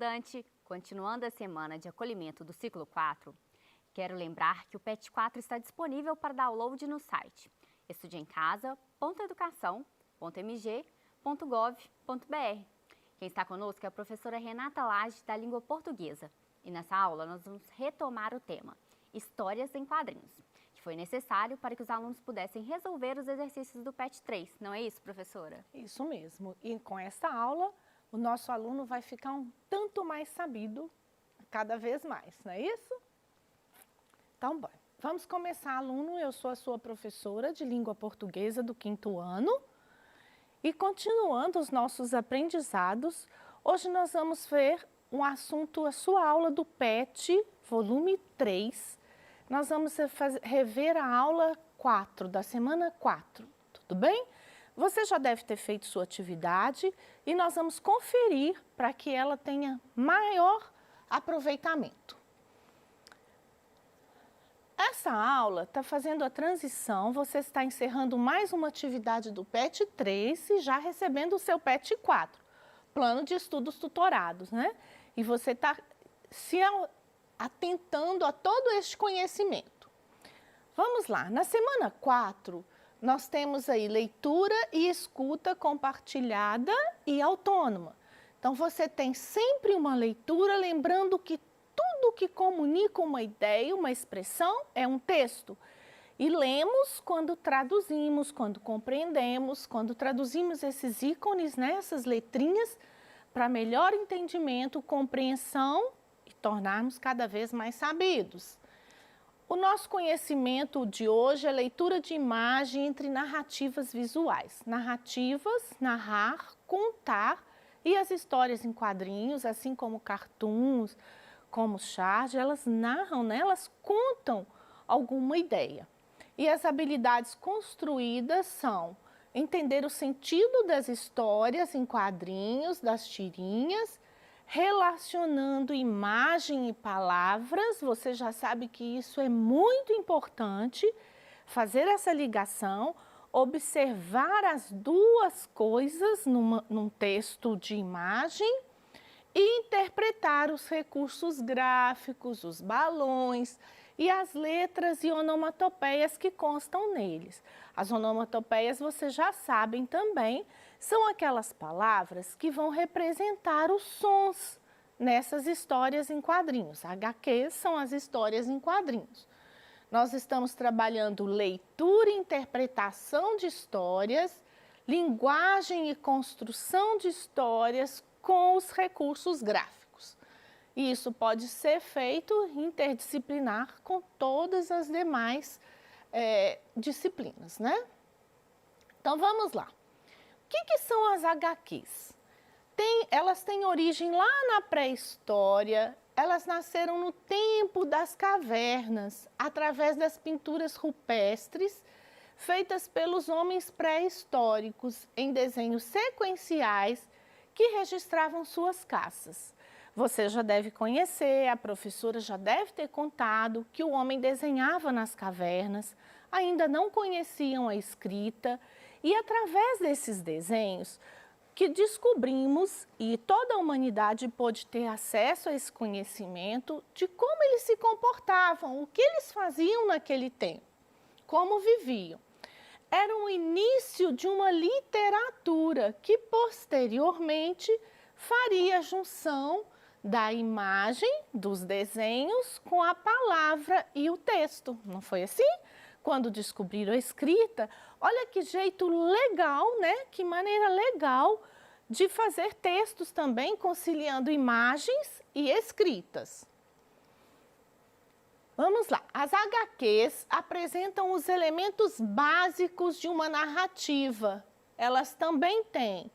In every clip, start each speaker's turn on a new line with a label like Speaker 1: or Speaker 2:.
Speaker 1: estudante! Continuando a semana de acolhimento do ciclo 4, quero lembrar que o PET 4 está disponível para download no site estudeemcasa.educação.mg.gov.br. Quem está conosco é a professora Renata Lage, da Língua Portuguesa. E nessa aula nós vamos retomar o tema Histórias em Quadrinhos, que foi necessário para que os alunos pudessem resolver os exercícios do PET 3. Não é isso, professora?
Speaker 2: Isso mesmo. E com esta aula, o nosso aluno vai ficar um tanto mais sabido cada vez mais, não é isso? Então, bom, vamos começar, aluno. Eu sou a sua professora de Língua Portuguesa do 5º ano. E continuando os nossos aprendizados, hoje nós vamos ver um assunto, a sua aula do PET, volume 3. Nós vamos rever a aula 4, da semana 4, tudo bem? Você já deve ter feito sua atividade e nós vamos conferir para que ela tenha maior aproveitamento. Essa aula está fazendo a transição, você está encerrando mais uma atividade do PET 3 e já recebendo o seu PET 4, Plano de Estudos Tutorados, né? E você está se atentando a todo este conhecimento. Vamos lá, na semana 4, nós temos aí leitura e escuta compartilhada e autônoma. Então, você tem sempre uma leitura, lembrando que tudo que comunica uma ideia, uma expressão, é um texto. E lemos quando traduzimos, quando compreendemos, quando traduzimos esses ícones, né, essas letrinhas, para melhor entendimento, compreensão e tornarmos cada vez mais sabidos. O nosso conhecimento de hoje é leitura de imagem entre narrativas visuais. Narrativas, narrar, contar, e as histórias em quadrinhos, assim como cartoons, como charge, elas narram, né? Elas contam alguma ideia. E as habilidades construídas são entender o sentido das histórias em quadrinhos, das tirinhas, relacionando imagem e palavras. Você já sabe que isso é muito importante, fazer essa ligação, observar as duas coisas num texto de imagem e interpretar os recursos gráficos, os balões e as letras e onomatopeias que constam neles. As onomatopeias, vocês já sabem também, são aquelas palavras que vão representar os sons nessas histórias em quadrinhos. HQs são as histórias em quadrinhos. Nós estamos trabalhando leitura e interpretação de histórias, linguagem e construção de histórias com os recursos gráficos. E isso pode ser feito interdisciplinar com todas as demais disciplinas, né? Então, vamos lá. O que são as HQs? Elas têm origem lá na pré-história, elas nasceram no tempo das cavernas, através das pinturas rupestres, feitas pelos homens pré-históricos, em desenhos sequenciais, que registravam suas caças. Você já deve conhecer, a professora já deve ter contado que o homem desenhava nas cavernas, ainda não conheciam a escrita, e através desses desenhos que descobrimos, e toda a humanidade pôde ter acesso a esse conhecimento de como eles se comportavam, o que eles faziam naquele tempo, como viviam. Era o início de uma literatura que posteriormente faria a junção da imagem, dos desenhos, com a palavra e o texto. Não foi assim? Quando descobriram a escrita, olha que jeito legal, né? Que maneira legal de fazer textos também, conciliando imagens e escritas. Vamos lá, as HQs apresentam os elementos básicos de uma narrativa. Elas também têm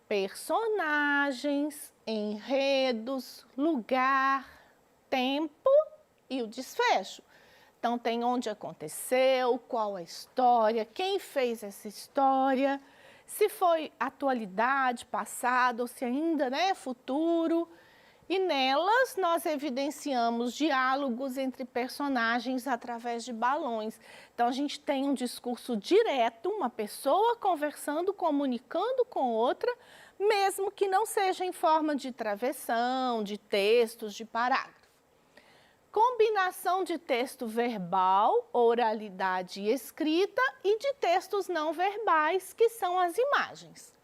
Speaker 2: personagens, enredos, lugar, tempo e o desfecho. Então tem onde aconteceu, qual a história, quem fez essa história, se foi atualidade, passado ou se ainda é futuro. E nelas nós evidenciamos diálogos entre personagens através de balões. Então a gente tem um discurso direto, uma pessoa conversando, comunicando com outra, mesmo que não seja em forma de travessão, de textos, de parágrafo. Combinação de texto verbal, oralidade e escrita, e de textos não verbais, que são as imagens.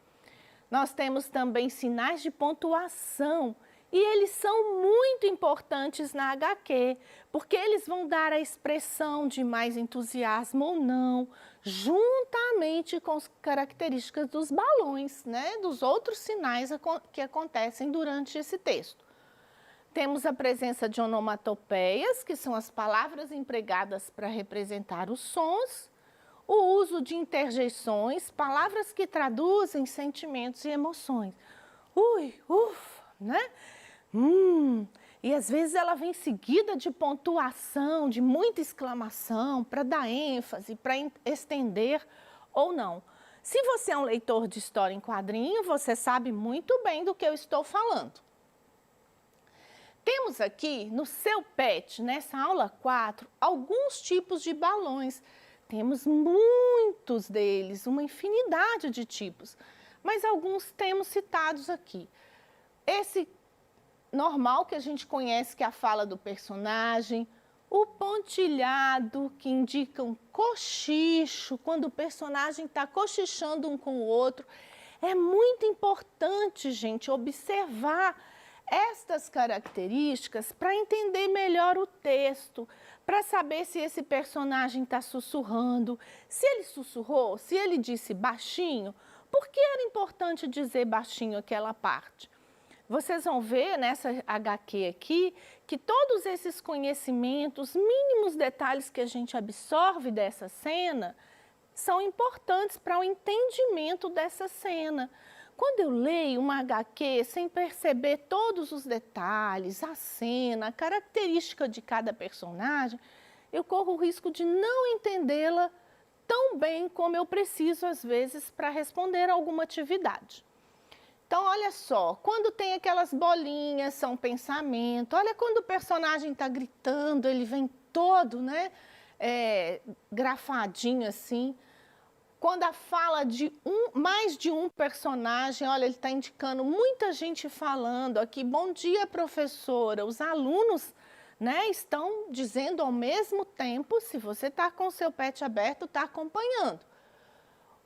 Speaker 2: Nós temos também sinais de pontuação, e eles são muito importantes na HQ, porque eles vão dar a expressão de mais entusiasmo ou não, juntamente com as características dos balões, né, dos outros sinais que acontecem durante esse texto. Temos a presença de onomatopeias, que são as palavras empregadas para representar os sons, o uso de interjeições, palavras que traduzem sentimentos e emoções. Ui, ufa, né? E às vezes ela vem seguida de pontuação, de muita exclamação, para dar ênfase, para estender ou não. Se você é um leitor de história em quadrinho, você sabe muito bem do que eu estou falando. Temos aqui no seu PET, nessa aula 4, alguns tipos de balões. Temos muitos deles, uma infinidade de tipos, mas alguns temos citados aqui. Esse normal que a gente conhece, que é a fala do personagem, o pontilhado, que indica um cochicho, quando o personagem está cochichando um com o outro. É muito importante, gente, observar estas características para entender melhor o texto, para saber se esse personagem está sussurrando, se ele sussurrou, se ele disse baixinho, por que era importante dizer baixinho aquela parte? Vocês vão ver nessa HQ aqui que todos esses conhecimentos, mínimos detalhes que a gente absorve dessa cena, são importantes para o entendimento dessa cena. Quando eu leio uma HQ sem perceber todos os detalhes, a cena, a característica de cada personagem, eu corro o risco de não entendê-la tão bem como eu preciso, às vezes, para responder a alguma atividade. Então, olha só, quando tem aquelas bolinhas, são pensamento. Olha quando o personagem está gritando, ele vem todo, né, grafadinho assim. Quando a fala de mais de um personagem, olha, ele está indicando muita gente falando aqui, bom dia, professora. Os alunos, né, estão dizendo ao mesmo tempo, se você está com o seu PET aberto, está acompanhando.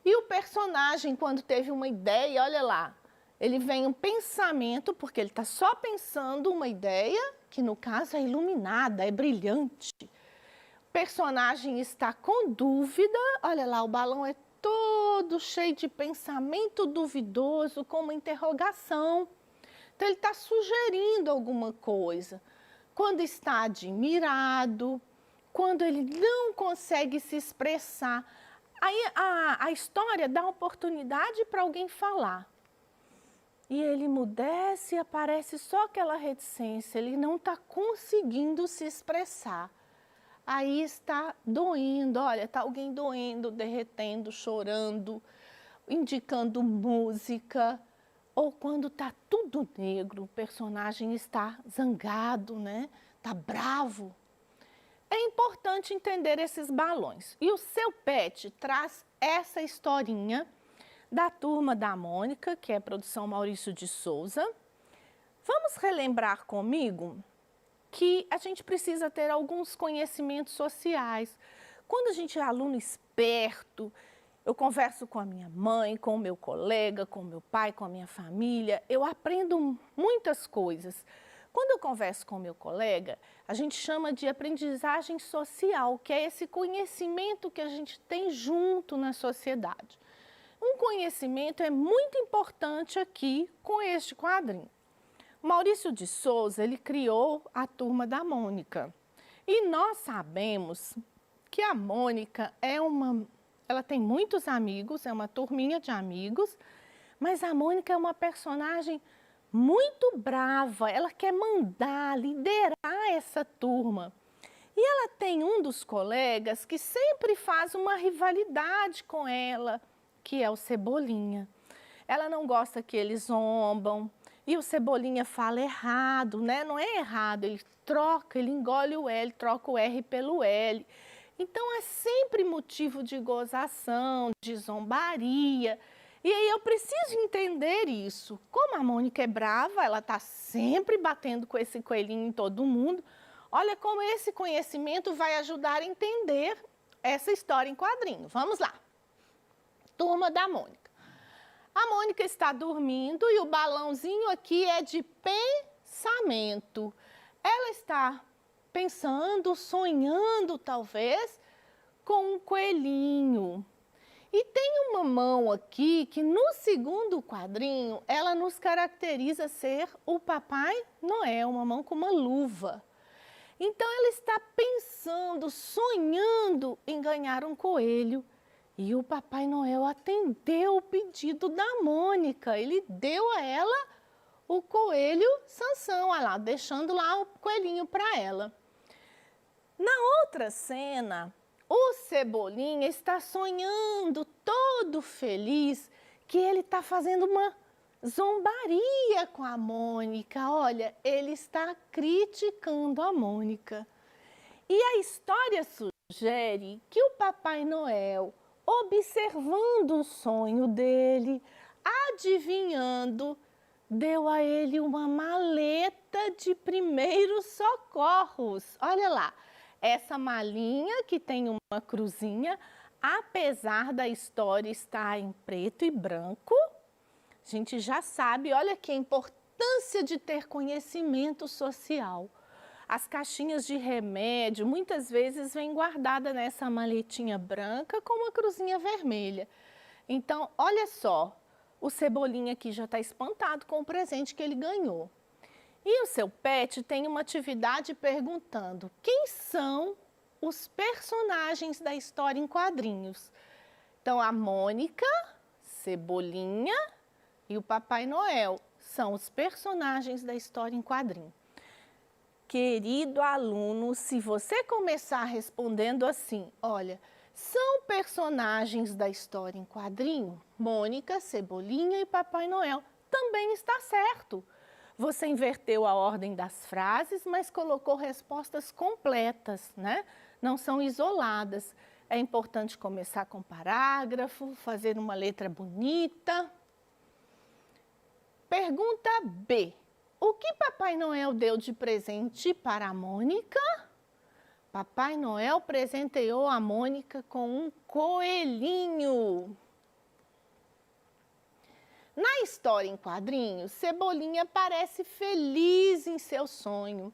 Speaker 2: E o personagem, quando teve uma ideia, olha lá, ele vem um pensamento, porque ele está só pensando uma ideia, que no caso é iluminada, é brilhante. O personagem está com dúvida, olha lá, o balão é todo cheio de pensamento duvidoso, com uma interrogação. Então, ele está sugerindo alguma coisa. Quando está admirado, quando ele não consegue se expressar, aí a história dá oportunidade para alguém falar. E ele emudece e aparece só aquela reticência, ele não está conseguindo se expressar. Aí está doendo, olha, está alguém doendo, derretendo, chorando, indicando música. Ou quando está tudo negro, o personagem está zangado, né? Está bravo. É importante entender esses balões. E o seu PET traz essa historinha da Turma da Mônica, que é produção Maurício de Souza. Vamos relembrar comigo que a gente precisa ter alguns conhecimentos sociais. Quando a gente é aluno esperto, eu converso com a minha mãe, com o meu colega, com o meu pai, com a minha família, eu aprendo muitas coisas. Quando eu converso com o meu colega, a gente chama de aprendizagem social, que é esse conhecimento que a gente tem junto na sociedade. Um conhecimento é muito importante aqui com este quadrinho. Maurício de Souza, ele criou a Turma da Mônica. E nós sabemos que a Mônica ela tem muitos amigos, é uma turminha de amigos, mas a Mônica é uma personagem muito brava, ela quer mandar, liderar essa turma. E ela tem um dos colegas que sempre faz uma rivalidade com ela, que é o Cebolinha. Ela não gosta que eles zombam, e o Cebolinha fala errado, né? Não é errado, ele troca, ele engole o L, troca o R pelo L. Então, é sempre motivo de gozação, de zombaria. E aí eu preciso entender isso. Como a Mônica é brava, ela está sempre batendo com esse coelhinho em todo mundo. Olha como esse conhecimento vai ajudar a entender essa história em quadrinho. Vamos lá. Turma da Mônica. A Mônica está dormindo e o balãozinho aqui é de pensamento. Ela está pensando, sonhando talvez, com um coelhinho. E tem uma mão aqui que no segundo quadrinho, ela nos caracteriza ser o Papai Noel, uma mão com uma luva. Então ela está pensando, sonhando em ganhar um coelho. E o Papai Noel atendeu o pedido da Mônica. Ele deu a ela o coelho Sansão, olha lá, deixando lá o coelhinho para ela. Na outra cena, o Cebolinha está sonhando, todo feliz, que ele está fazendo uma zombaria com a Mônica. Olha, ele está criticando a Mônica. E a história sugere que o Papai Noel, observando o sonho dele, adivinhando, deu a ele uma maleta de primeiros socorros. Olha lá, essa malinha que tem uma cruzinha, apesar da história estar em preto e branco, a gente já sabe, olha que a importância de ter conhecimento social. As caixinhas de remédio muitas vezes vêm guardadas nessa maletinha branca com uma cruzinha vermelha. Então, olha só, o Cebolinha aqui já está espantado com o presente que ele ganhou. E o seu pet tem uma atividade perguntando quem são os personagens da história em quadrinhos. Então, a Mônica, Cebolinha e o Papai Noel são os personagens da história em quadrinho. Querido aluno, se você começar respondendo assim, olha, são personagens da história em quadrinho, Mônica, Cebolinha e Papai Noel, também está certo. Você inverteu a ordem das frases, mas colocou respostas completas, né? Não são isoladas. É importante começar com parágrafo, fazer uma letra bonita. Pergunta B. O que Papai Noel deu de presente para a Mônica? Papai Noel presenteou a Mônica com um coelhinho. Na história em quadrinhos, Cebolinha parece feliz em seu sonho.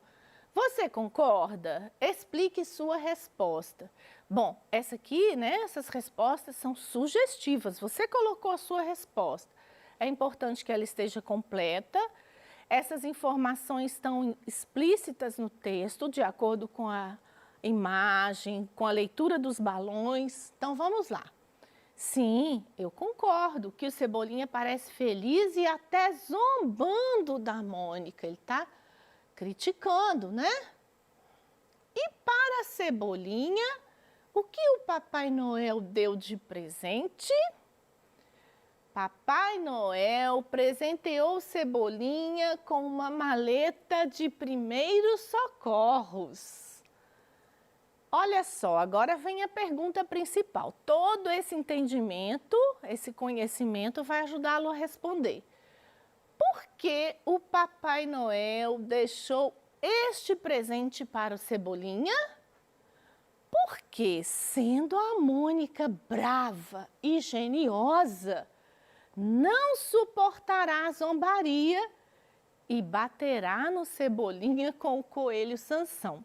Speaker 2: Você concorda? Explique sua resposta. Bom, essa aqui, né, essas respostas são sugestivas. Você colocou a sua resposta. É importante que ela esteja completa. Essas informações estão explícitas no texto, de acordo com a imagem, com a leitura dos balões. Então, vamos lá. Sim, eu concordo que o Cebolinha parece feliz e até zombando da Mônica. Ele está criticando, né? E para a Cebolinha, o que o Papai Noel deu de presente? Papai Noel presenteou Cebolinha com uma maleta de primeiros socorros. Olha só, agora vem a pergunta principal. Todo esse entendimento, esse conhecimento vai ajudá-lo a responder. Por que o Papai Noel deixou este presente para o Cebolinha? Porque, sendo a Mônica brava e geniosa, não suportará a zombaria e baterá no Cebolinha com o coelho Sansão.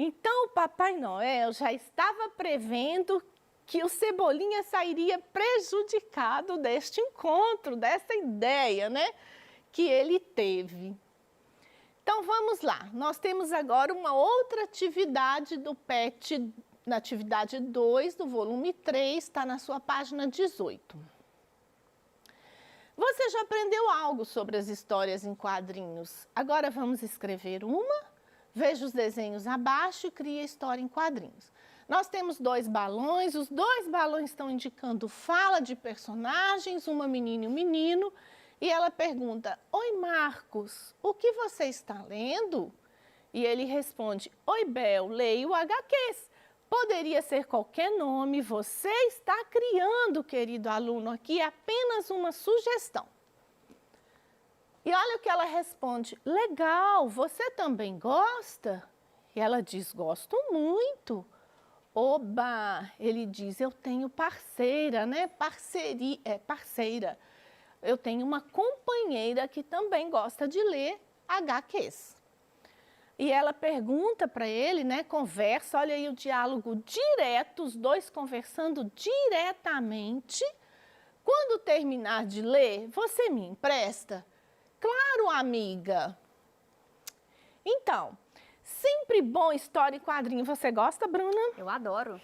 Speaker 2: Então, o Papai Noel já estava prevendo que o Cebolinha sairia prejudicado deste encontro, dessa ideia, né, que ele teve. Então, vamos lá. Nós temos agora uma outra atividade do PET, na atividade 2 do volume 3, está na sua página 18. Você já aprendeu algo sobre as histórias em quadrinhos. Agora vamos escrever uma. Veja os desenhos abaixo e crie a história em quadrinhos. Nós temos 2 balões, os 2 balões estão indicando fala de personagens, uma menina e um menino, e ela pergunta, oi Marcos, o que você está lendo? E ele responde, oi Bel, leio HQs. Poderia ser qualquer nome, você está criando, querido aluno, aqui apenas uma sugestão. E olha o que ela responde: legal, você também gosta? E ela diz: gosto muito. Oba, ele diz: eu tenho parceira, né? Parceira. Eu tenho uma companheira que também gosta de ler HQs. E ela pergunta para ele, né? Conversa, olha aí o diálogo direto, os dois conversando diretamente. Quando terminar de ler, você me empresta? Claro, amiga. Então, sempre bom história e quadrinho. Você gosta, Bruna?
Speaker 1: Eu adoro.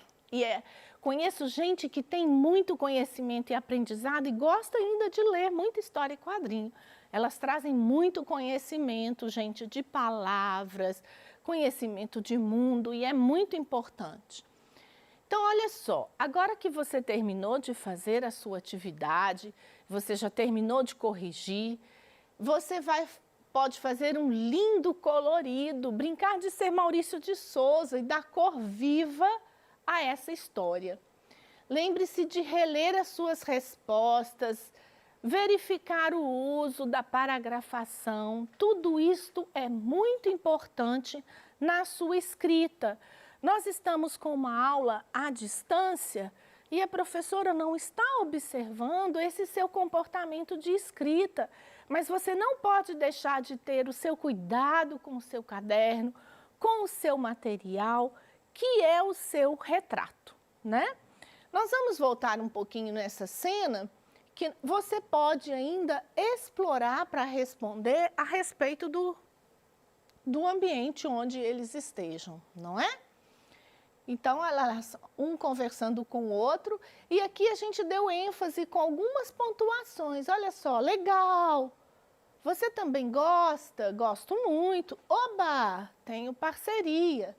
Speaker 2: Conheço gente que tem muito conhecimento e aprendizado e gosta ainda de ler muita história e quadrinho. Elas trazem muito conhecimento, gente, de palavras, conhecimento de mundo, e é muito importante. Então, olha só, agora que você terminou de fazer a sua atividade, você já terminou de corrigir, você pode fazer um lindo colorido, brincar de ser Maurício de Souza e dar cor viva a essa história. Lembre-se de reler as suas respostas, verificar o uso da paragrafação. Tudo isto é muito importante na sua escrita. Nós estamos com uma aula à distância e a professora não está observando esse seu comportamento de escrita, mas você não pode deixar de ter o seu cuidado com o seu caderno, com o seu material, que é o seu retrato, né? Nós vamos voltar um pouquinho nessa cena, que você pode ainda explorar para responder a respeito do ambiente onde eles estejam, não é? Então, um conversando com o outro, e aqui a gente deu ênfase com algumas pontuações. Olha só, legal! Você também gosta? Gosto muito. Oba! Tenho parceria.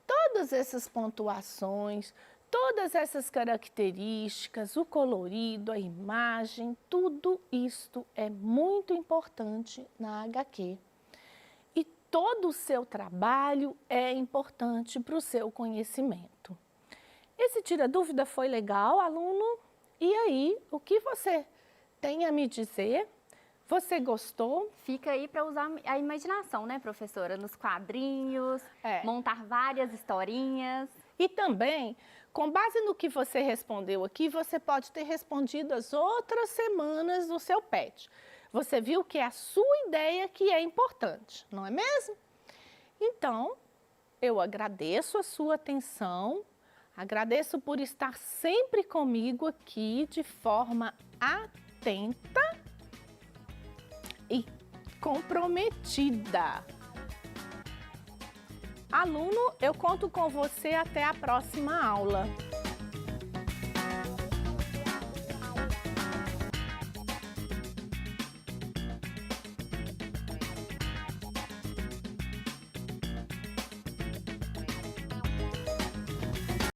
Speaker 2: Todas essas pontuações, todas essas características, o colorido, a imagem, tudo isto é muito importante na HQ. E todo o seu trabalho é importante para o seu conhecimento. Esse Tira Dúvida foi legal, aluno? E aí, o que você tem a me dizer? Você gostou?
Speaker 1: Fica aí para usar a imaginação, né, professora? Nos quadrinhos, montar várias historinhas.
Speaker 2: E também, com base no que você respondeu aqui, você pode ter respondido as outras semanas do seu PET. Você viu que é a sua ideia que é importante, não é mesmo? Então, eu agradeço a sua atenção, agradeço por estar sempre comigo aqui de forma atenta e comprometida. Aluno, eu conto com você até a próxima aula.